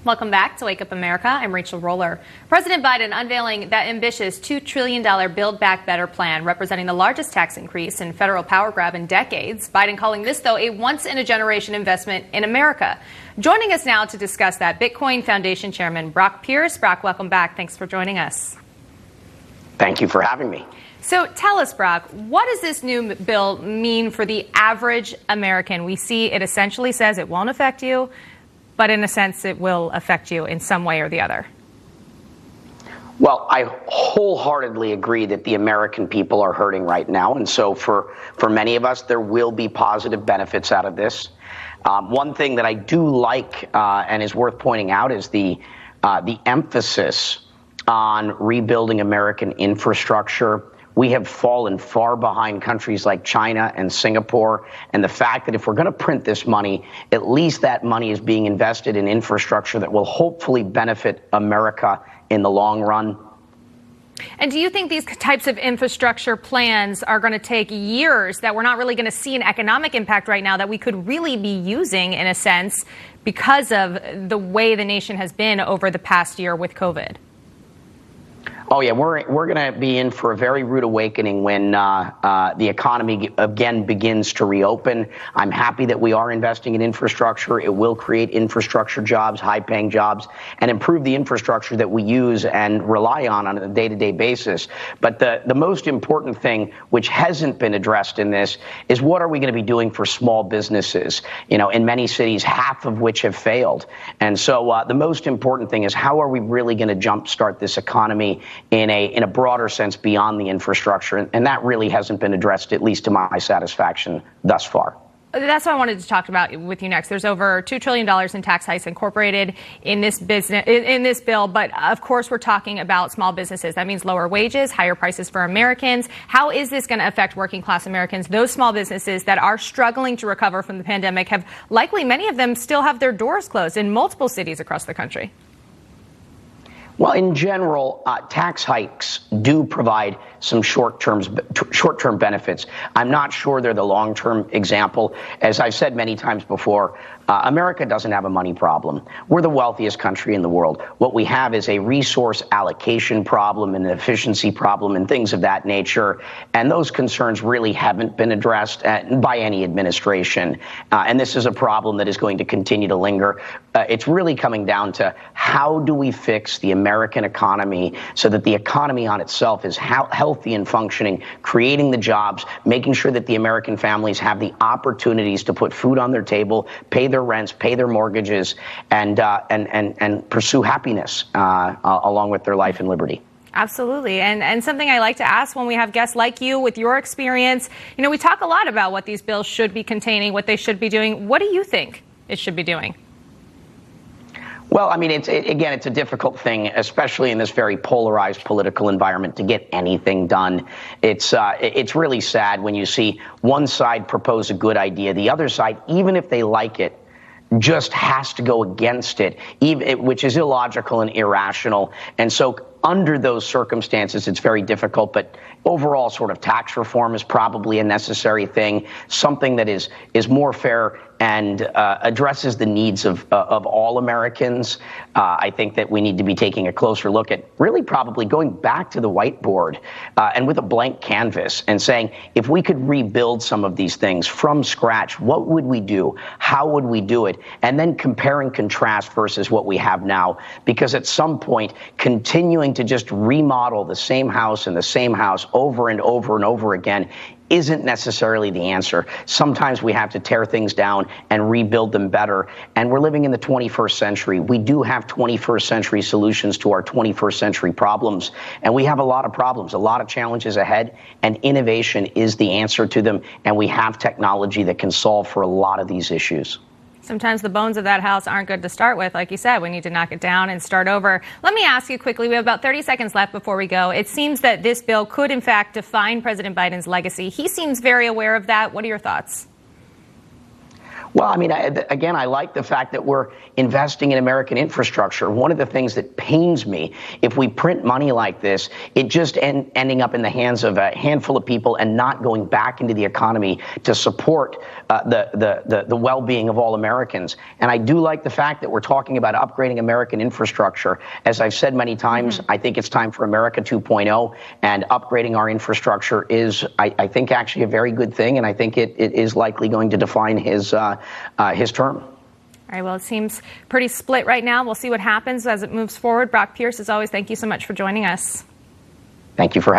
Welcome back to Wake Up America. I'm Rachel Roller. President Biden unveiling that ambitious $2 trillion Build Back Better plan, representing the largest tax increase in federal power grab in decades. Biden calling this, though, a once-in-a-generation investment in America. Joining us now to discuss that, Bitcoin Foundation Chairman Brock Pierce. Brock, welcome back. Thanks for joining us. Thank you for having me. So tell us, Brock, what does this new bill mean for the average American? We see it essentially says it won't affect you, but in a sense, it will affect you in some way or the other. Well, I wholeheartedly agree that the American people are hurting right now. And so for many of us, there will be positive benefits out of this. One thing that I do like and is worth pointing out is the emphasis on rebuilding American infrastructure. We have fallen far behind countries like China and Singapore, and the fact that if we're going to print this money, at least that money is being invested in infrastructure that will hopefully benefit America in the long run. And do you think these types of infrastructure plans are going to take years, that we're not really going to see an economic impact right now that we could really be using in a sense because of the way the nation has been over the past year with COVID? Oh, yeah, we're going to be in for a very rude awakening when the economy again begins to reopen. I'm happy that we are investing in infrastructure. It will create infrastructure jobs, high-paying jobs, and improve the infrastructure that we use and rely on a day-to-day basis. But the most important thing, which hasn't been addressed in this, is what are we going to be doing for small businesses, in many cities, half of which have failed. And so the most important thing is how are we really going to jumpstart this economy in a broader sense beyond the infrastructure, and that really hasn't been addressed, at least to my satisfaction thus far. That's what I wanted to talk about with you next. There's over $2 trillion in tax hikes incorporated in this bill, but of course we're talking about small businesses. That means lower wages, higher prices for Americans. How is this going to affect working class Americans? Those small businesses that are struggling to recover from the pandemic have likely, many of them still have their doors closed in multiple cities across the country. Well, in general, tax hikes do provide some short-term benefits. I'm not sure they're the long-term example. As I've said many times before, America doesn't have a money problem. We're the wealthiest country in the world. What we have is a resource allocation problem, an efficiency problem, and things of that nature. And those concerns really haven't been addressed by any administration. And this is a problem that is going to continue to linger. It's really coming down to how do we fix the American economy so that the economy on itself is healthy and functioning, creating the jobs, making sure that the American families have the opportunities to put food on their table, pay their rents, pay their mortgages, and pursue happiness along with their life and liberty. Absolutely. And something I like to ask when we have guests like you with your experience, we talk a lot about what these bills should be containing, what they should be doing. What do you think it should be doing? Well, I mean, it's a difficult thing, especially in this very polarized political environment, to get anything done. It's really sad when you see one side propose a good idea, the other side, even if they like it, just has to go against it, which is illogical and irrational. And so under those circumstances, it's very difficult. But overall, sort of tax reform is probably a necessary thing, something that is more fair and addresses the needs of all Americans. I think that we need to be taking a closer look at really probably going back to the whiteboard and with a blank canvas and saying, if we could rebuild some of these things from scratch, what would we do? How would we do it? And then compare and contrast versus what we have now. Because at some point, continuing to just remodel the same house and the same house over and over and over again isn't necessarily the answer. Sometimes we have to tear things down and rebuild them better. And we're living in the 21st century. We do have 21st century solutions to our 21st century problems. And we have a lot of problems, a lot of challenges ahead. And innovation is the answer to them. And we have technology that can solve for a lot of these issues. Sometimes the bones of that house aren't good to start with. Like you said, we need to knock it down and start over. Let me ask you quickly, we have about 30 seconds left before we go. It seems that this bill could, in fact, define President Biden's legacy. He seems very aware of that. What are your thoughts? Well, I mean, again, I like the fact that we're investing in American infrastructure. One of the things that pains me, if we print money like this, it just ending up in the hands of a handful of people and not going back into the economy to support the well-being of all Americans. And I do like the fact that we're talking about upgrading American infrastructure. As I've said many times, I think it's time for America 2.0, and upgrading our infrastructure is, I think, actually a very good thing, and I think it is likely going to define his term. All right, well, it seems pretty split right now. We'll see what happens as it moves forward. Brock Pierce, as always, thank you so much for joining us. Thank you for having me.